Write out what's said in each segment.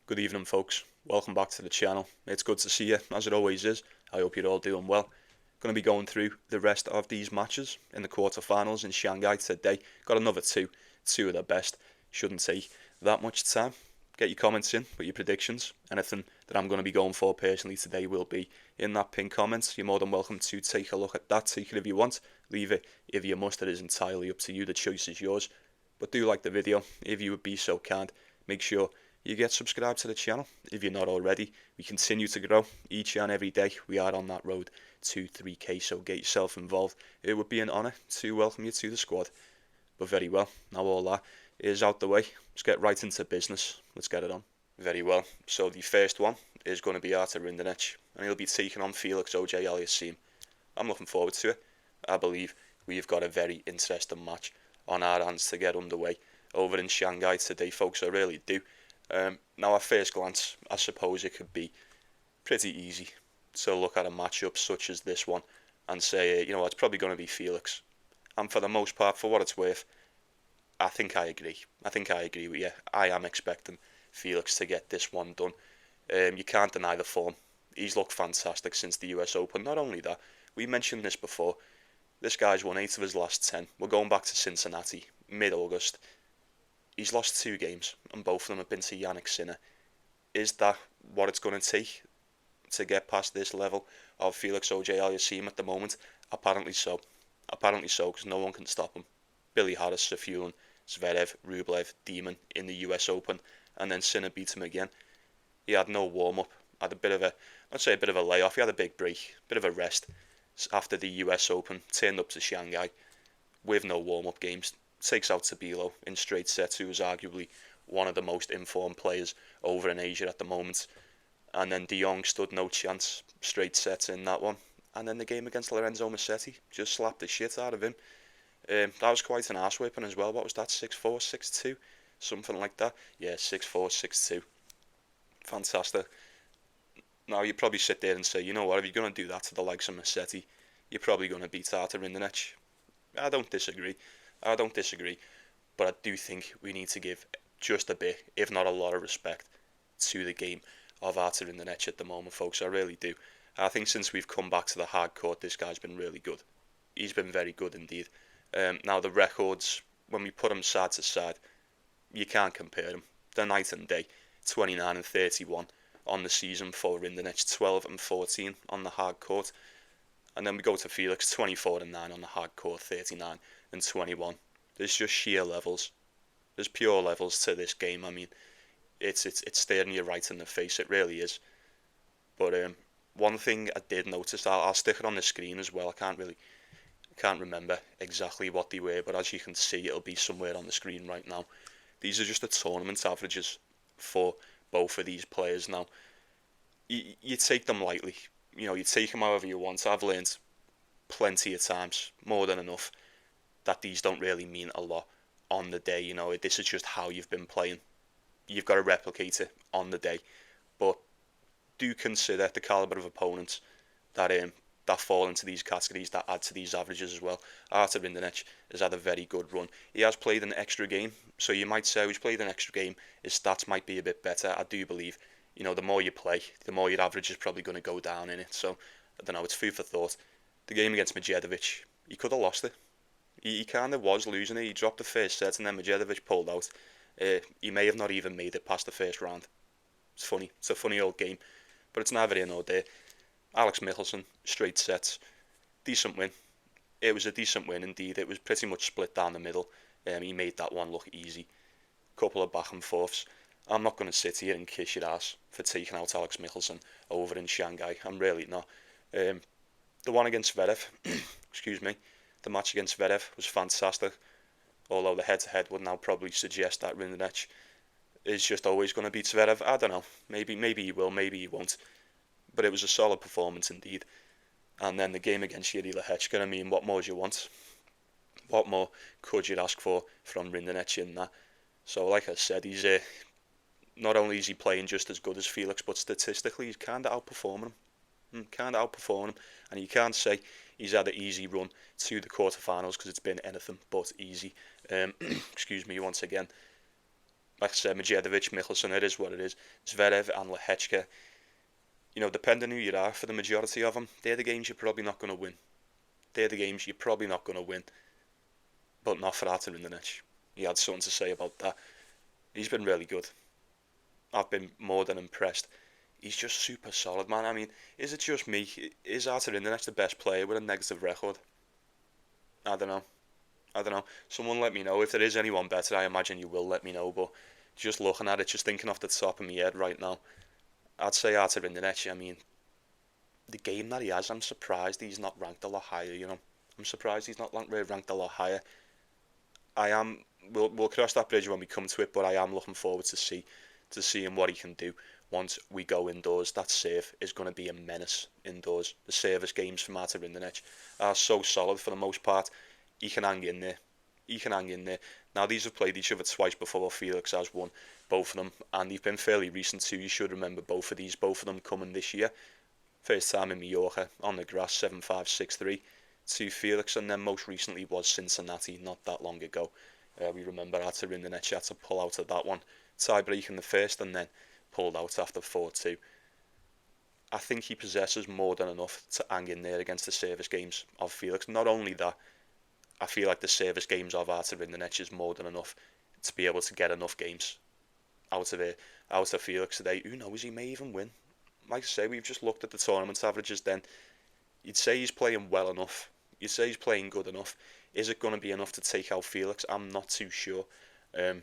Good evening, folks. Welcome back to the channel. It's good to see you, as it always is. I hope you're all doing well. Going to be going through the rest of these matches in the quarterfinals in Shanghai today. Got another two of the best. Shouldn't take that much time. Get your comments in with your predictions. Anything that I'm going to be going for personally today will be in that pinned comments. You're more than welcome to take a look at that. Take it if you want. Leave it if you must. It is entirely up to you. The choice is yours. But do like the video if you would be so kind. Make sure you get subscribed to the channel if you're not already. We continue to grow each and every day. We are on that road to 3k, so get yourself involved. It would be an honour to welcome you to the squad. But very well, now all that is out the way, let's get right into business. Let's get it on. Very well, so the first one is going to be Artur Rinderknech, and he'll be taking on Felix Aliassime. I'm looking forward to it. I believe we've got a very interesting match on our hands to get underway over in Shanghai today, folks. I really do. Now, at first glance, I suppose it could be pretty easy to look at a matchup such as this one and say, it's probably going to be Felix. And for the most part, for what it's worth, I think I agree. I think I agree with you. I am expecting Felix to get this one done. You can't deny the form. He's looked fantastic since the US Open. Not only that, we mentioned this before, this guy's won 8 of his last 10. We're going back to Cincinnati, mid-August. He's lost 2 games, and both of them have been to Jannik Sinner. Is that what it's going to take to get past this level of Felix Auger-Aliassime at the moment? Apparently so. Apparently so, because no one can stop him. Billy Harris, Safulan, Zverev, Rublev, Demon in the US Open, and then Sinner beat him again. He had no warm-up, had a bit of a layoff. He had a big break, bit of a rest after the US Open, turned up to Shanghai with no warm-up games. Takes out Tabilo in straight sets, who is arguably one of the most informed players over in Asia at the moment. And then De Jong stood no chance, straight sets in that one. And then the game against Lorenzo Musetti just slapped the shit out of him. That was quite an arse whipping as well. What was that, 6-4, 6-2? Something like that. Yeah, 6-4, 6-2. Fantastic. Now, you probably sit there and say, you know what, if you're going to do that to the likes of Musetti, you're probably going to beat Artur Rinderknech. I don't disagree, but I do think we need to give just a bit, if not a lot of respect, to the game of Artur Rinderknech at the moment, folks. I really do. I think since we've come back to the hard court, this guy's been really good. He's been very good indeed. Now, the records, when we put them side to side, you can't compare them. They're night and day. 29 and 31 on the season for Rinderknech, 12 and 14 on the hard court. And then we go to Felix, 24 and 9 on the hard court, 39 and 21. There's just sheer levels. There's pure levels to this game. I mean, it's staring you right in the face. It really is. But one thing I did notice, I'll stick it on the screen as well. I can't remember exactly what they were, but as you can see, it'll be somewhere on the screen right now. These are just the tournament averages for both of these players. Now, you take them lightly. You take them however you want. I've learned plenty of times, more than enough, that these don't really mean a lot on the day. This is just how you've been playing. You've got to replicate it on the day. But do consider the calibre of opponents that fall into these categories, that add to these averages as well. Artur Rinderknech has had a very good run. He has played an extra game, so you might say he's played an extra game, his stats might be a bit better. I do believe, the more you play, the more your average is probably going to go down in it. So, I don't know, it's food for thought. The game against Medvedev, he could have lost it. He kind of was losing it. He dropped the first set and then Medvedev pulled out. He may have not even made it past the first round. It's funny. It's a funny old game. But it's neither here nor there. Alex Michelsen, straight sets. Decent win. It was a decent win indeed. It was pretty much split down the middle. He made that one look easy. Couple of back and forths. I'm not going to sit here and kiss your ass for taking out Alex Michelsen over in Shanghai. I'm really not. The one against Zverev, excuse me, the match against Zverev was fantastic. Although the head-to-head would now probably suggest that Rinderknech is just always going to beat Zverev. I don't know. Maybe he will, maybe he won't. But it was a solid performance indeed. And then the game against Yuri Lehechka, I mean, what more do you want? What more could you ask for from Rinderknech in that? So, like I said, he's not only is he playing just as good as Felix, but statistically he's kind of outperforming him. And you can't say he's had an easy run to the quarterfinals because it's been anything but easy. Excuse me once again. Like I said, Medvedev, Michelson, it is what it is. Zverev and Lehechka, depending who you are, for the majority of them, they're the games you're probably not going to win. They're the games you're probably not going to win, but not for Artur Rinderknech. He had something to say about that. He's been really good. I've been more than impressed. He's just super solid, man. I mean, is it just me? Is Artur Rinderknech the best player with a negative record? I don't know. I don't know. Someone let me know. If there is anyone better, I imagine you will let me know. But just looking at it, just thinking off the top of my head right now, I'd say Artur Rinderknech. I mean, the game that he has, I'm surprised he's not ranked a lot higher. I'm surprised he's not ranked a lot higher. I am. We'll cross that bridge when we come to it, but I am looking forward to seeing what he can do once we go indoors. That serve is going to be a menace indoors. The service games for Artur Rinderknech are so solid for the most part. He can hang in there. He can hang in there. Now, these have played each other twice before. Felix has won both of them, and they've been fairly recent too. You should remember both of these. Both of them coming this year. First time in Mallorca on the grass, 7-5, 6-3 to Felix, and then most recently was Cincinnati not that long ago. We remember Artur Rinderknech had to pull out of that one, tie-break in the first, and then pulled out after 4-2. I think he possesses more than enough to hang in there against the service games of Felix. Not only that, I feel like the service games of Artur Rinderknech is more than enough to be able to get enough games out of Felix today. Who knows, he may even win. Like I say, we've just looked at the tournament averages then. You'd say he's playing well enough. You'd say he's playing good enough. Is it going to be enough to take out Felix? I'm not too sure. I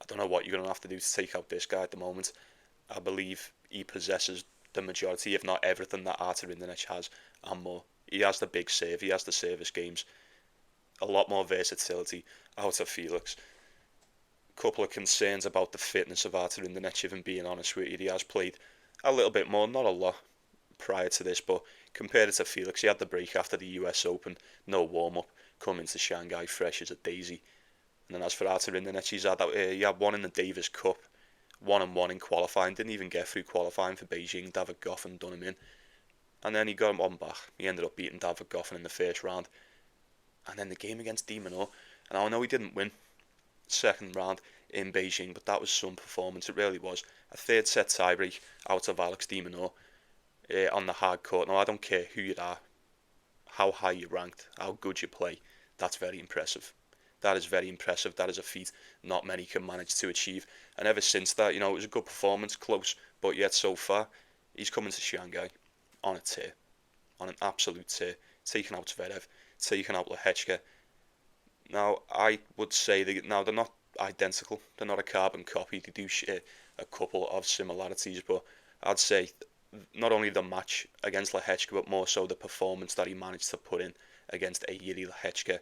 don't know what you're going to have to do to take out this guy at the moment. I believe he possesses the majority, if not everything, that Artur Rinderknech has and more. He has the big save. He has the service games. A lot more versatility out of Felix. Couple of concerns about the fitness of Artur Rinderknech, if I'm being honest with you. He has played a little bit more, not a lot, prior to this, but compared it to Felix, he had the break after the US Open, no warm-up, coming to Shanghai fresh as a daisy. And then as for Artur Rinderknech, he had one in the Davis Cup, 1-1 in qualifying, didn't even get through qualifying for Beijing. David Goffin done him in, and then he got him on back. He ended up beating David Goffin in the first round, and then the game against De Minaur, and I know he didn't win second round in Beijing, but that was some performance. It really was. A third set tiebreak out of Alex De Minaur on the hard court. Now, I don't care who you are, how high you ranked, how good you play. That's very impressive. That is very impressive. That is a feat not many can manage to achieve. And ever since that, it was a good performance, close, but yet so far, he's coming to Shanghai on a tear, on an absolute tear, taking out Zverev, taking out Lehechka. Now, I would say they're not identical. They're not a carbon copy. They do share a couple of similarities, but I'd say not only the match against Lehechka, but more so the performance that he managed to put in against a Yuri Lehechka.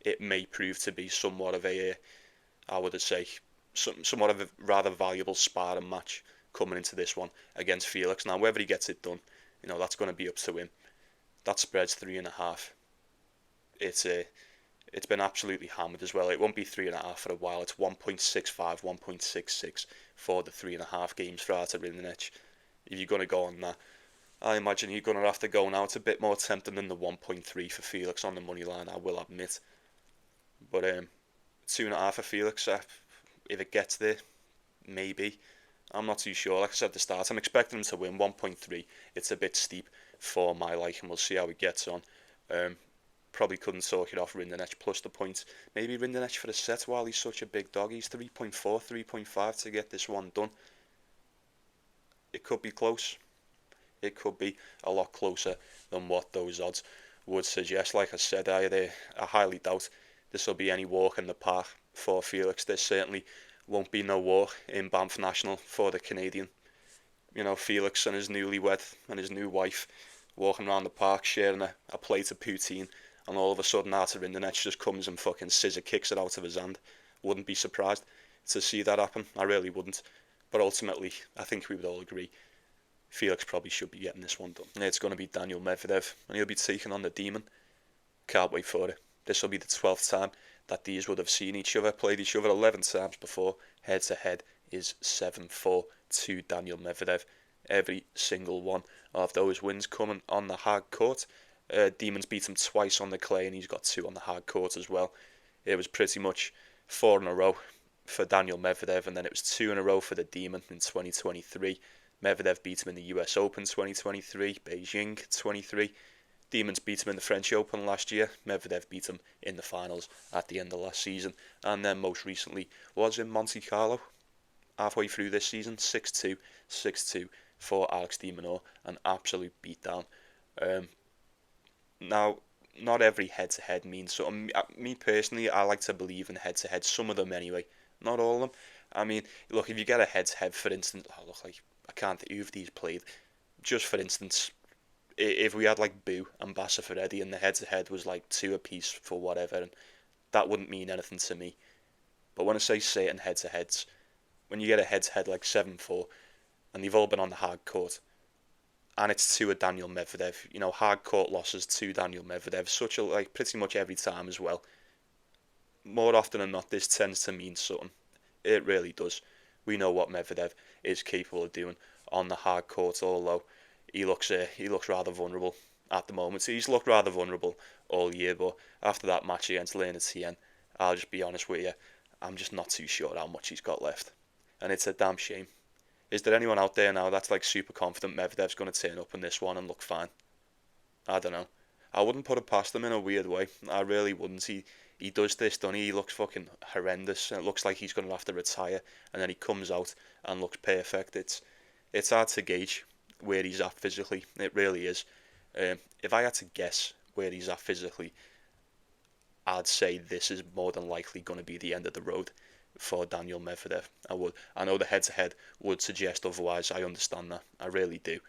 It may prove to be somewhat of I would say, somewhat of a rather valuable sparring match coming into this one against Felix. Now, whether he gets it done, that's going to be up to him. That spread's 3.5. It's been absolutely hammered as well. It won't be 3.5 for a while. It's 1.65, 1.66 for the 3.5 games for Artur Rinderknech. If you're going to go on that, I imagine you're going to have to go now. It's a bit more tempting than the 1.3 for Felix on the money line, I will admit. But 2.5 for Felix, if it gets there, maybe. I'm not too sure. Like I said at the start, I'm expecting him to win 1.3. It's a bit steep for my liking. We'll see how he gets on. Probably couldn't talk it off Rinderknech plus the points. Maybe Rinderknech for a set while he's such a big dog. He's 3.4, 3.5 to get this one done. It could be close. It could be a lot closer than what those odds would suggest. Like I said, I highly doubt this will be any walk in the park for Felix. There certainly won't be no walk in Banff National for the Canadian. Felix and his newlywed and his new wife walking around the park sharing a plate of poutine, and all of a sudden Artur Rinderknech just comes and fucking scissor kicks it out of his hand. Wouldn't be surprised to see that happen. I really wouldn't. But ultimately, I think we would all agree Felix probably should be getting this one done. It's going to be Daniel Medvedev, and he'll be taking on the Demon. Can't wait for it. This will be the 12th time that these would have seen each other, played each other 11 times before. Head to head is 7-4 to Daniel Medvedev. Every single one of those wins coming on the hard court. Demons beat him twice on the clay, and he's got 2 on the hard court as well. It was pretty much 4 in a row for Daniel Medvedev, and then it was 2 in a row for the Demon in 2023. Medvedev beat him in the US Open 2023, Beijing 23. Demons beat him in the French Open last year. Medvedev beat him in the finals at the end of last season. And then most recently was in Monte Carlo, halfway through this season, 6-2, 6-2 for Alex de Minaur, an absolute beatdown. Now, not every head-to-head means something. Me personally, I like to believe in head-to-head, some of them anyway, not all of them. I mean, look, if you get a head-to-head, for instance, I can't think who of these played. Just for instance, if we had like Boo and Bassa Ferretti and the head-to-head was like 2 apiece for whatever, and that wouldn't mean anything to me. But when I say certain head-to-heads, when you get a head-to-head like 7-4, and they've all been on the hard court, and it's to a Daniel Medvedev, hard court losses to Daniel Medvedev, pretty much every time as well. More often than not, this tends to mean something. It really does. We know what Medvedev is capable of doing on the hard court, although he looks rather vulnerable at the moment. He's looked rather vulnerable all year, but after that match against Rinderknech, I'll just be honest with you, I'm just not too sure how much he's got left. And it's a damn shame. Is there anyone out there now that's like super confident Medvedev's going to turn up in this one and look fine? I don't know. I wouldn't put it past him in a weird way. I really wouldn't. He does this, doesn't he? He looks fucking horrendous, and it looks like he's going to have to retire, and then he comes out and looks perfect. It's hard to gauge where he's at physically. It really is. If I had to guess where he's at physically, I'd say this is more than likely going to be the end of the road for Daniel Medvedev. I would. I know the head-to-head would suggest otherwise. I understand that. I really do.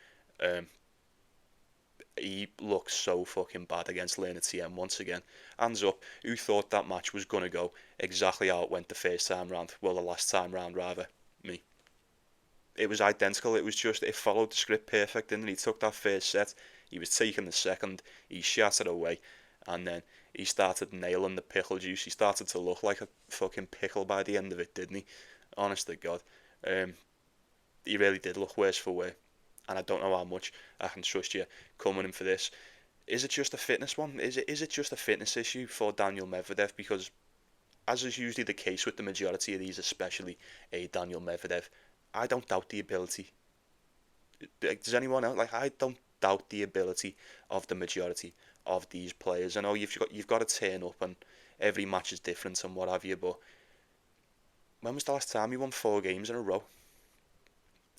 He looks so fucking bad against Lerner TM once again. Hands up, who thought that match was going to go exactly how it went the first time round? Well, the last time round, rather. Me. It was identical. It followed the script perfect, and he took that first set. He was taking the second. He shattered away, and then he started nailing the pickle juice. He started to look like a fucking pickle by the end of it, didn't he? Honest to God. He really did look worse for wear. And I don't know how much I can trust you coming in for this. Is it just a fitness one? Is it just a fitness issue for Daniel Medvedev? Because, as is usually the case with the majority of these, especially a Daniel Medvedev, I don't doubt the ability. Does anyone else? I don't doubt the ability of the majority of these players. I know you've got to turn up, and every match is different and what have you. But when was the last time you won 4 games in a row?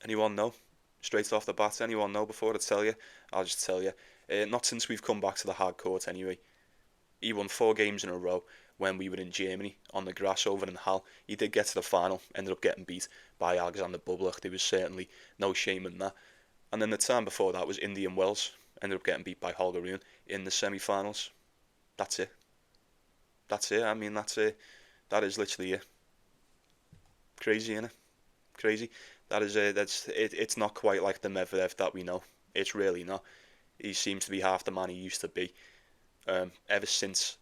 Anyone know? Straight off the bat, anyone know before I tell you? I'll just tell you. Not since we've come back to the hard court anyway. He won 4 games in a row when we were in Germany on the grass over in Halle. He did get to the final, ended up getting beat by Alexander Bublik. There was certainly no shame in that. And then the time before that was Indian Wells, ended up getting beat by Auger in the semi-finals. That's it. I mean, that's it. That is literally it. Crazy, innit? Crazy. That is it. It's not quite like the Medvedev that we know. It's really not. He seems to be half the man he used to be. Ever since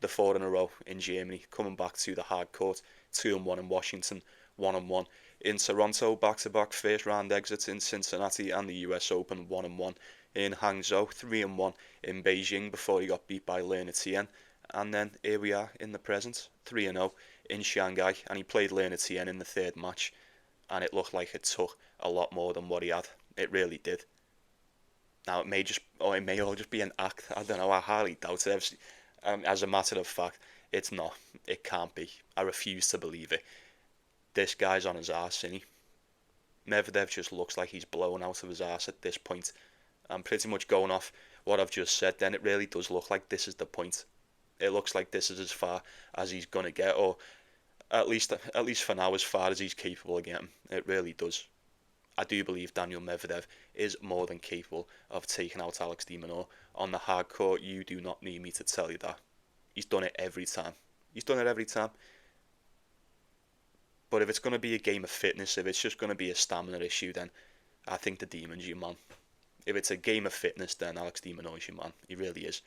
the 4 in a row in Germany, coming back to the hard court, 2-1 in Washington, 1-1 in Toronto, back-to-back first round exits in Cincinnati and the US Open, 1-1 in Hangzhou, 3-1 in Beijing before he got beat by Lerner TN, and then here we are in the present, 3-0 in Shanghai, and he played Lerner TN in the third match, and it looked like it took a lot more than what he had. It really did. Now, it may all just be an act. I don't know. I highly doubt it. As a matter of fact, it's not. It can't be. I refuse to believe it. This guy's on his arse, isn't he? Medvedev just looks like he's blown out of his arse at this point. I'm pretty much going off what I've just said. Then it really does look like this is the point. It looks like this is as far as he's gonna get, or at least for now, as far as he's capable of getting. It really does. I do believe Daniel Medvedev is more than capable of taking out Alex de Minaur on the hard court. You do not need me to tell you that. He's done it every time. But if it's going to be a game of fitness, if it's just going to be a stamina issue, then I think the Demon's your man. If it's a game of fitness, then Alex de Minaur is your man. He really is.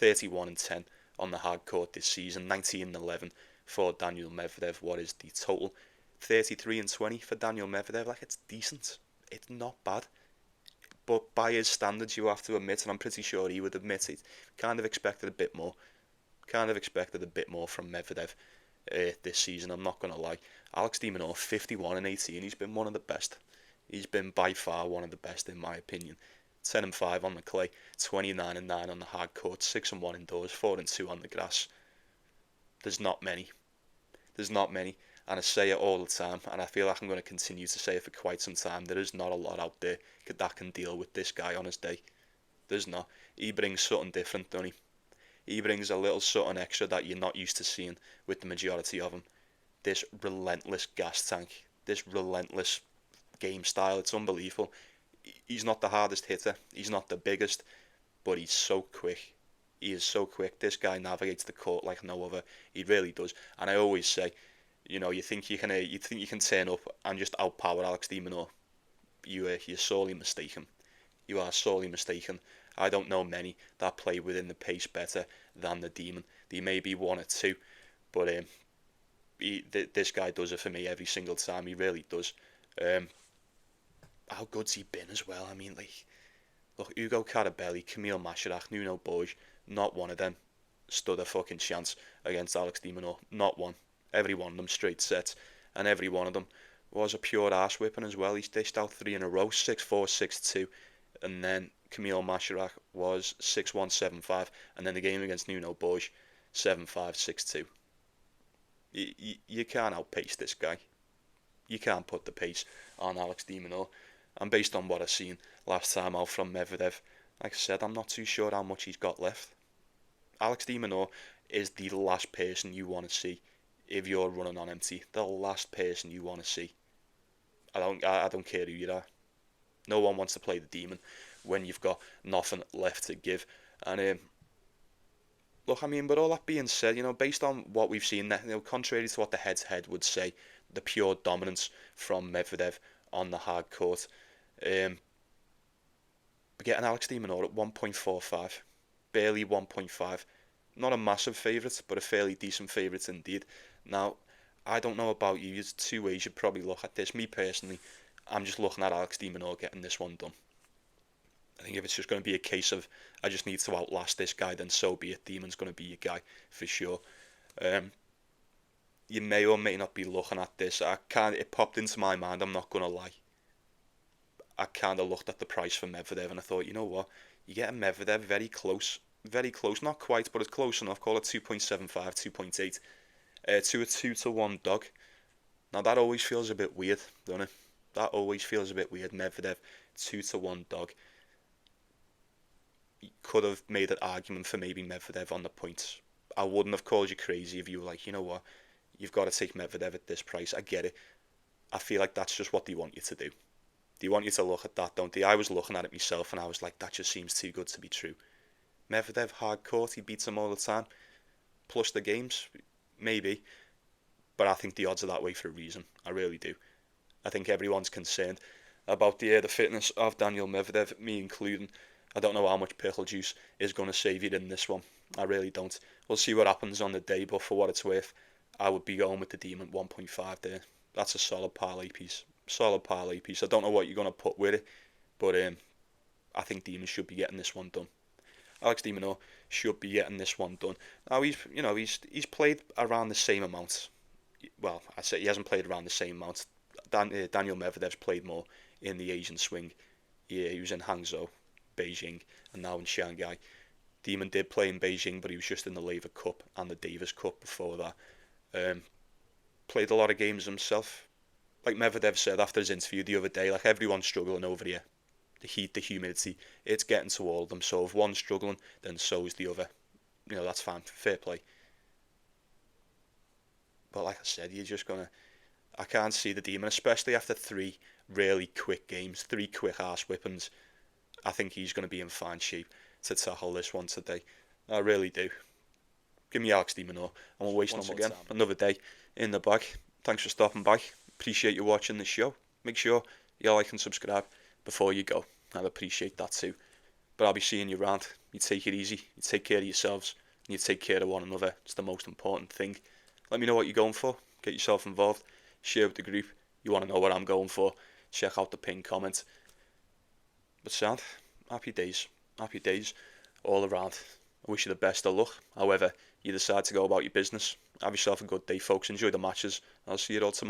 31-10 on the hard court this season, 19-11 for Daniel Medvedev. What is the total? 33-20 for Daniel Medvedev. It's decent. It's not bad. But by his standards, you have to admit, and I'm pretty sure he would admit it, kind of expected a bit more. From Medvedev. this season, I'm not going to lie. Alex de Minaur, 51-18, he's been one of the best. He's been by far one of the best in my opinion. 10-5 on the clay, 29-9 on the hard court, 6-1 indoors, 4-2 on the grass. There's not many. There's not many. And I say it all the time, and I feel like I'm going to continue to say it for quite some time. There is not a lot out there that can deal with this guy on his day. There's not. He brings something different, doesn't he? He brings a little something extra that you're not used to seeing with the majority of them. This relentless gas tank, this relentless game style, it's unbelievable. He's not the hardest hitter, he's not the biggest, but he's so quick. He is so quick. This guy navigates the court like no other. He really does. And I always say, you think you can turn up and just outpower Alex de Minaur. You're sorely mistaken. You are sorely mistaken. I don't know many that play within the pace better than the Demon. There may be one or two, but this guy does it for me every single time. He really does. How good's he been as well? I mean, look, Ugo Carabelli, Camille Mascherach, Nuno Borges, not one of them stood a fucking chance against Alex de Minaur. Not one. Every one of them straight sets, and every one of them was a pure arse whipping as well. He's dished out 3 in a row, 6-4, 6-2, and then Camille Mascherach was 6-1, 7-5, and then the game against Nuno Borges, 7-5, 6-2. You can't outpace this guy. You can't put the pace on Alex de Minaur. And based on what I've seen last time out from Medvedev, like I said, I'm not too sure how much he's got left. Alex de Minaur is the last person you want to see if you're running on empty. The last person you want to see. I don't care who you are. No one wants to play the Demon when you've got nothing left to give. And look, I mean, but all that being said, based on what we've seen, contrary to what the head-to-head would say, the pure dominance from Medvedev on the hard court, we're getting Alex de Minaur at 1.45, barely 1.5. Not a massive favourite, but a fairly decent favourite indeed. Now, I don't know about you. There's two ways you'd probably look at this. Me personally, I'm just looking at Alex de Minaur getting this one done. I think if it's just going to be a case of I just need to outlast this guy, then so be it. Demon's going to be your guy for sure. You may or may not be looking at this. It popped into my mind, I'm not going to lie. I kind of looked at the price for Medvedev and I thought, you know what? You get a Medvedev very close, not quite, but it's close enough. Call it 2.75, 2.8. To a 2-1 dog. Now that always feels a bit weird, doesn't it? That always feels a bit weird. Medvedev, 2-1 dog. You could have made an argument for maybe Medvedev on the points. I wouldn't have called you crazy if you were like, you know what? You've got to take Medvedev at this price. I get it. I feel like that's just what they want you to do. They want you to look at that, don't they? I was looking at it myself and I was like, that just seems too good to be true. Medvedev, hard court, he beats him all the time. Plus the games, maybe. But I think the odds are that way for a reason. I really do. I think everyone's concerned about the fitness of Daniel Medvedev, me including. I don't know how much pickle juice is going to save you in this one. I really don't. We'll see what happens on the day, but for what it's worth, I would be going with the Demon 1.5 there. That's a solid parlay piece. I don't know what you're going to put with it, but I think Demon should be getting this one done. Alex de Minaur should be getting this one done. Now he's played around the same amount. Well, I say he hasn't played around the same amount. Daniel Medvedev's played more in the Asian swing. Yeah, he was in Hangzhou, Beijing, and now in Shanghai. Demon did play in Beijing, but he was just in the Laver Cup and the Davis Cup before that. Played a lot of games himself. Like Medvedev said after his interview the other day, like everyone's struggling over here. The heat, the humidity, it's getting to all of them. So if one's struggling, then so is the other. That's fine. Fair play. But like I said, I can't see the Demon, especially after 3 really quick games, 3 quick arse whippings. I think he's going to be in fine shape to tackle this one today. I really do. Give me Alex de Minaur, and we'll waste once again another day in the bag. Thanks for stopping by. Appreciate you watching the show. Make sure you like and subscribe before you go. I'd appreciate that too. But I'll be seeing you around. You take it easy. You take care of yourselves. And you take care of one another. It's the most important thing. Let me know what you're going for. Get yourself involved. Share with the group. You want to know what I'm going for. Check out the pinned comment. But sound, happy days all around. I wish you the best of luck. However you decide to go about your business. Have yourself a good day, folks. Enjoy the matches. I'll see you all tomorrow.